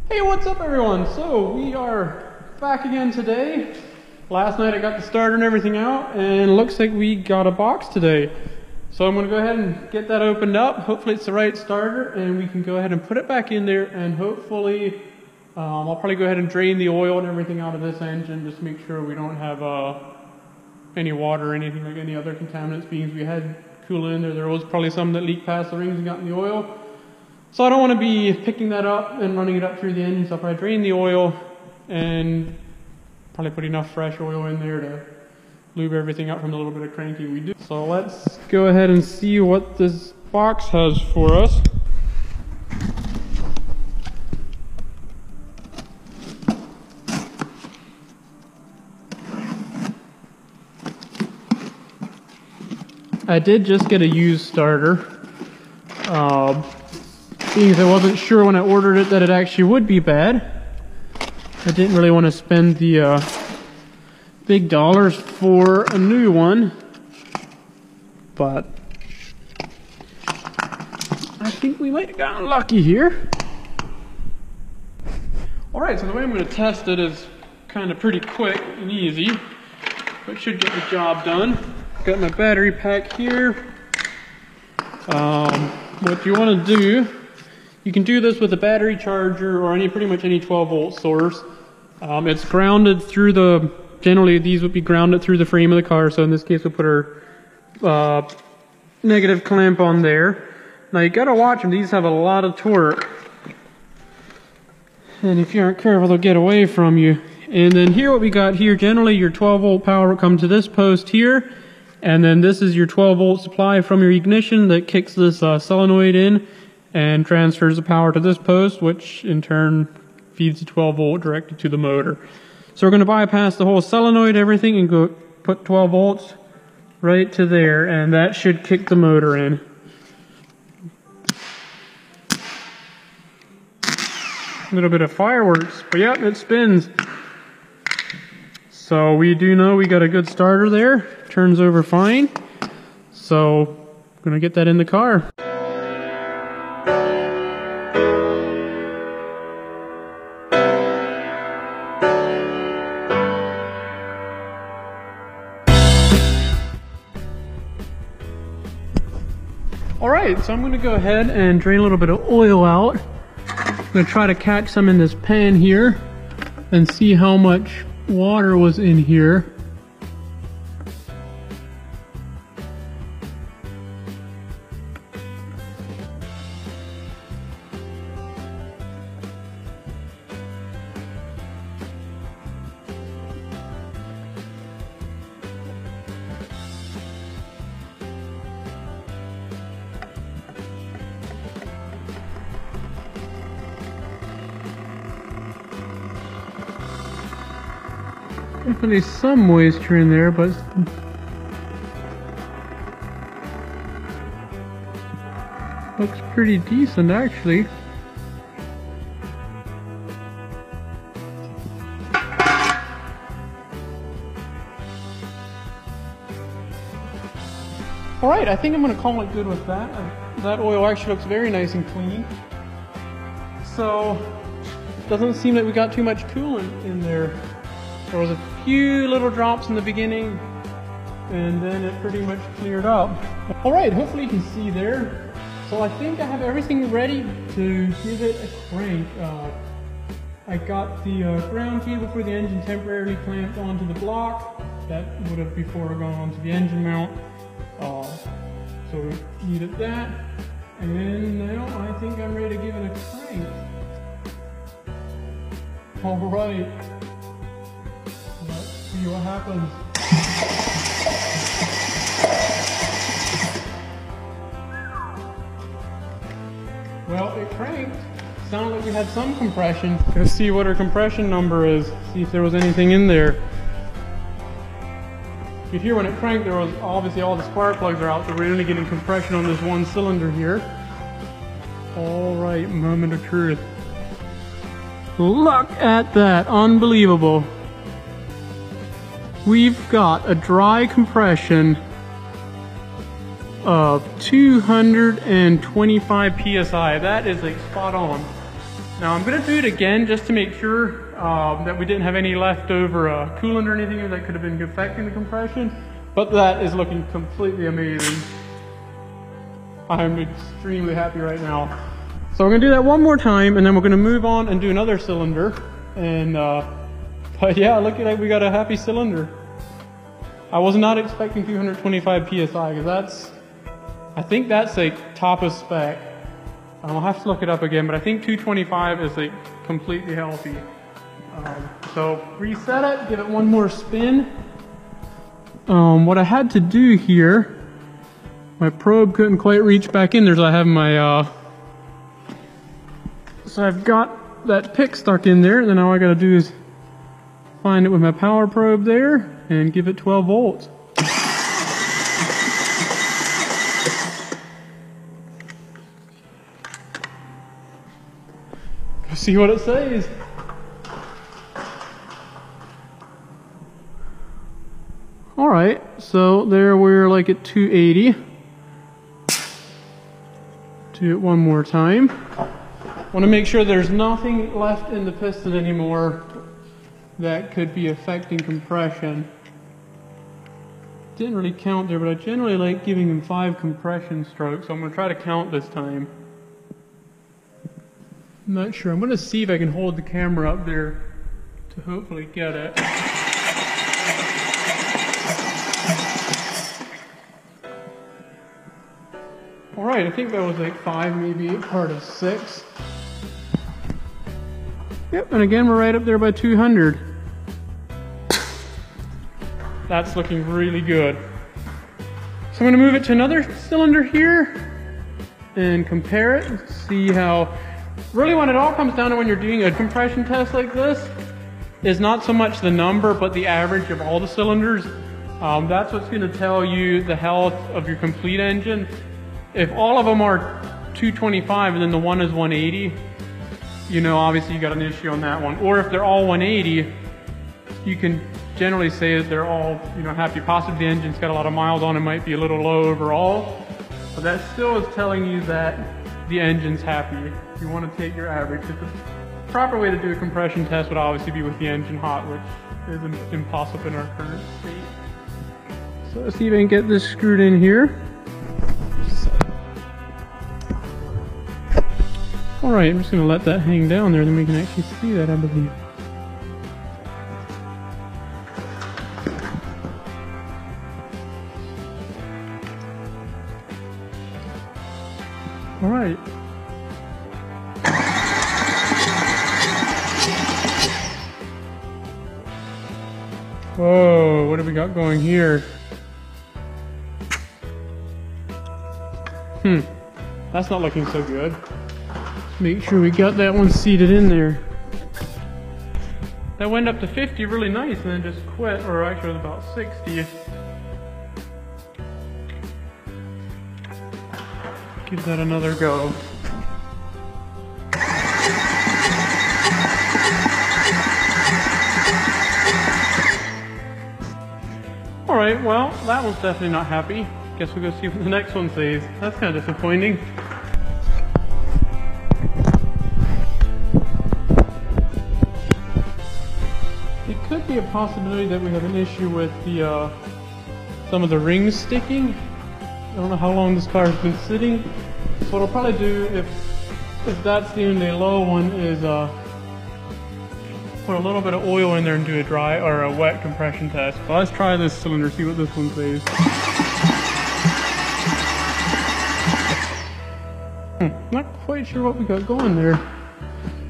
Hey, what's up everyone? So we are back again today. Last night I got the starter and everything out, and it looks like we got a box today. So I'm gonna go ahead and get that opened up. Hopefully it's the right starter and we can go ahead and put it back in there, and hopefully I'll probably go ahead and drain the oil and everything out of this engine, just make sure we don't have any water or anything like any other contaminants, because we had coolant in there. There was probably some that leaked past the rings and got in the oil. So I don't want to be picking that up and running it up through the engine, so I'll probably drain the oil and probably put enough fresh oil in there to lube everything up from the little bit of cranking we do. So let's go ahead and see what this box has for us. I did just get a used starter. Being as I wasn't sure when I ordered it that it actually would be bad, I didn't really want to spend the big dollars for a new one, but I think we might have gotten lucky here. Alright, so the way I'm going to test it is kind of pretty quick and easy, but should get the job done. Got my battery pack here. What you want to do, you can do this with a battery charger or pretty much any 12 volt source. It's grounded through generally these would be grounded through the frame of the car, so in this case we'll put our negative clamp on there. Now you gotta watch them, these have a lot of torque, and if you aren't careful they'll get away from you. And then here, what we got here, generally your 12 volt power will come to this post here, and then this is your 12 volt supply from your ignition that kicks this solenoid in and transfers the power to this post, which in turn feeds the 12 volt directly to the motor. So we're going to bypass the whole solenoid, everything, and go put 12 volts right to there, and that should kick the motor in. A little bit of fireworks, but yep, it spins. So we do know we got a good starter there, turns over fine. So I'm going to get that in the car. Alright, so I'm going to go ahead and drain a little bit of oil out. I'm going to try to catch some in this pan here and see how much water was in here. Definitely some moisture in there, but looks pretty decent actually. Alright, I think I'm going to call it good with that. That oil actually looks very nice and clean. So, doesn't seem like we got too much coolant in there. There was a few little drops in the beginning, and then it pretty much cleared up. Alright, hopefully you can see there. So I think I have everything ready to give it a crank. I got the ground cable for the engine temporarily clamped onto the block. That would have before gone onto the engine mount. So we needed that. And now I think I'm ready to give it a crank. Alright. Let's see what happens. Well, it cranked. Sounded like we had some compression. Let's see what our compression number is. See if there was anything in there. You could hear when it cranked, there was obviously all the spark plugs are out, so we're only getting compression on this one cylinder here. Alright, moment of truth. Look at that, unbelievable. We've got a dry compression of 225 psi. That is like spot on. Now I'm going to do it again just to make sure that we didn't have any leftover coolant or anything that could have been affecting the compression. But that is looking completely amazing. I'm extremely happy right now. So we're going to do that one more time, and then we're going to move on and do another cylinder. And but yeah, look at it, we got a happy cylinder. I was not expecting 225 PSI, because I think that's like top of spec. I'll have to look it up again, but I think 225 is like completely healthy. So reset it, give it one more spin. What I had to do here, my probe couldn't quite reach back in there, so I have my, so I've got that pick stuck in there, and then all I gotta do is find it with my power probe there and give it 12 volts. See what it says. Alright, so there we're like at 280. Do it one more time. Want to make sure there's nothing left in the piston anymore that could be affecting compression. Didn't really count there, but I generally like giving him 5 compression strokes, so I'm going to try to count this time. I'm not sure. I'm going to see if I can hold the camera up there to hopefully get it. Alright, I think that was like 5, maybe part of 6. Yep, and again we're right up there by 200. That's looking really good. So I'm going to move it to another cylinder here and compare it, see how. Really, when it all comes down to when you're doing a compression test like this, is not so much the number, but the average of all the cylinders. That's what's going to tell you the health of your complete engine. If all of them are 225 and then the one is 180, you know, obviously you got an issue on that one. Or if they're all 180, you can generally say that they're all, you know, happy. Possibly the engine's got a lot of miles on it, might be a little low overall, but that still is telling you that the engine's happy. You want to take your average. The proper way to do a compression test would obviously be with the engine hot, which is impossible in our current state. So let's see if I can get this screwed in here. Alright, I'm just going to let that hang down there, then we can actually see that, I believe. Alright. Whoa, what have we got going here? That's not looking so good. Make sure we got that one seated in there. That went up to 50 really nice and then just quit, or actually it was about 60. Give that another go. Alright, well, that one's definitely not happy. Guess we'll go see what the next one says. That's kind of disappointing. It could be a possibility that we have an issue with the some of the rings sticking. I don't know how long this car has been sitting. So what I'll probably do, if that's the only low one, is put a little bit of oil in there and do a dry or a wet compression test. So let's try this cylinder, see what this one says. Not quite sure what we got going there. So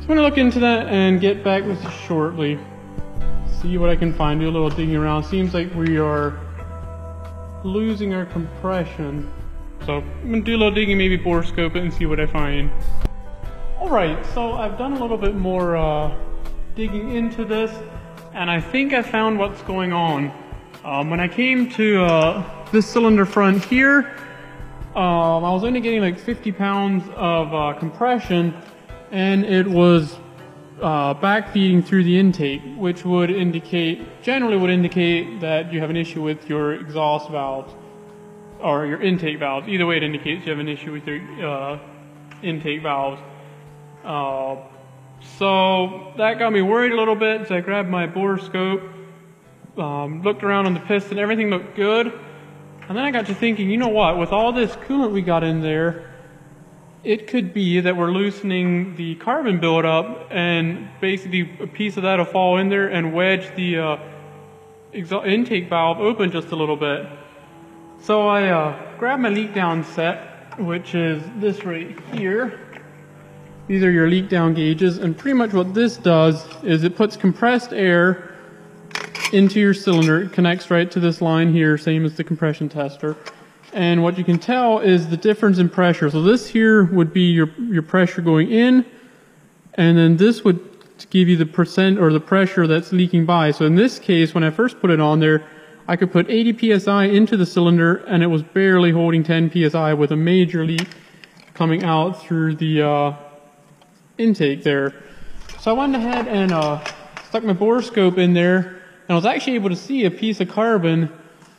I'm going to look into that and get back with you shortly. See what I can find, do a little digging around. Seems like we are losing our compression. So I'm going to do a little digging, maybe bore scope it and see what I find. Alright, so I've done a little bit more digging into this, and I think I found what's going on. When I came to this cylinder front here, I was only getting like 50 pounds of compression, and it was backfeeding through the intake, which would indicate, generally would indicate that you have an issue with your exhaust valves or your intake valves. Either way, it indicates you have an issue with your intake valves. So that got me worried a little bit, so I grabbed my bore scope, looked around on the piston, everything looked good. And then I got to thinking, you know what, with all this coolant we got in there, it could be that we're loosening the carbon buildup, and basically a piece of that will fall in there and wedge the intake valve open just a little bit. So I grabbed my leak down set, which is this right here. These are your leak down gauges, and pretty much what this does is it puts compressed air into your cylinder. It connects right to this line here, same as the compression tester. And what you can tell is the difference in pressure. So this here would be your pressure going in, and then this would give you the percent or the pressure that's leaking by. So in this case, when I first put it on there, I could put 80 psi into the cylinder and it was barely holding 10 psi with a major leak coming out through the intake there. So I went ahead and stuck my bore scope in there, and I was actually able to see a piece of carbon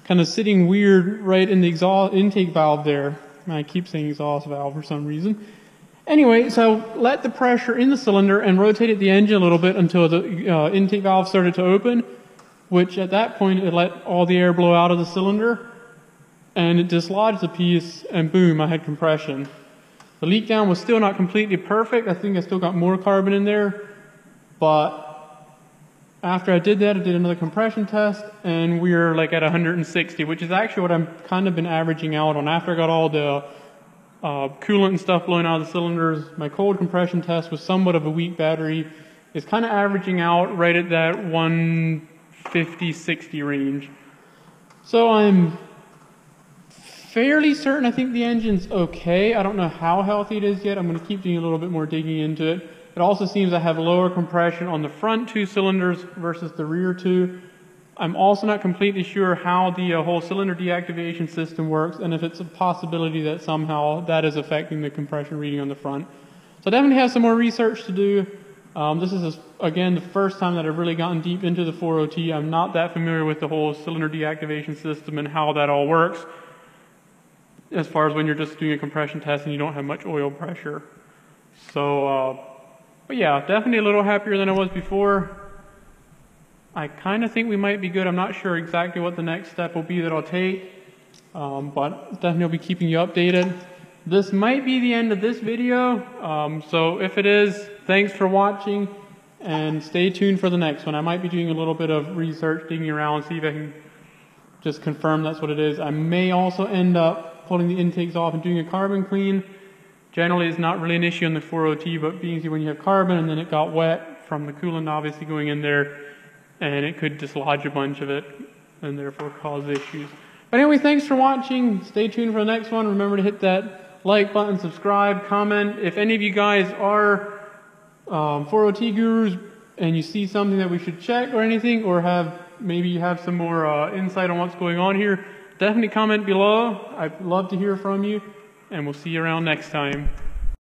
kind of sitting weird right in the exhaust intake valve there. I keep saying exhaust valve for some reason. Anyway, so let the pressure in the cylinder and rotated the engine a little bit until the intake valve started to open, which at that point it let all the air blow out of the cylinder, and it dislodged the piece, and boom, I had compression. The leak down was still not completely perfect. I think I still got more carbon in there, but after I did that, I did another compression test, and we were like at 160, which is actually what I'm kind of been averaging out on. After I got all the coolant and stuff blowing out of the cylinders, my cold compression test was somewhat of a weak battery. It's kind of averaging out right at that 150-60 range. So I'm fairly certain I think the engine's okay. I don't know how healthy it is yet. I'm going to keep doing a little bit more digging into it. It also seems I have lower compression on the front two cylinders versus the rear two. I'm also not completely sure how the whole cylinder deactivation system works, and if it's a possibility that somehow that is affecting the compression reading on the front. So I definitely have some more research to do. This is, again, the first time that I've really gotten deep into the 4OT. I'm not that familiar with the whole cylinder deactivation system and how that all works, as far as when you're just doing a compression test and you don't have much oil pressure. So, but yeah, definitely a little happier than I was before. I kind of think we might be good. I'm not sure exactly what the next step will be that I'll take, but definitely I'll be keeping you updated. This might be the end of this video, so if it is, thanks for watching, and stay tuned for the next one. I might be doing a little bit of research, digging around, see if I can just confirm that's what it is. I may also end up pulling the intakes off and doing a carbon clean. Generally, it's not really an issue on the 4OT, but being when you have carbon and then it got wet from the coolant obviously going in there, and it could dislodge a bunch of it and therefore cause issues. But anyway, thanks for watching. Stay tuned for the next one. Remember to hit that like button, subscribe, comment. If any of you guys are 4OT gurus and you see something that we should check or anything, or maybe you have some more insight on what's going on here, definitely comment below. I'd love to hear from you, and we'll see you around next time.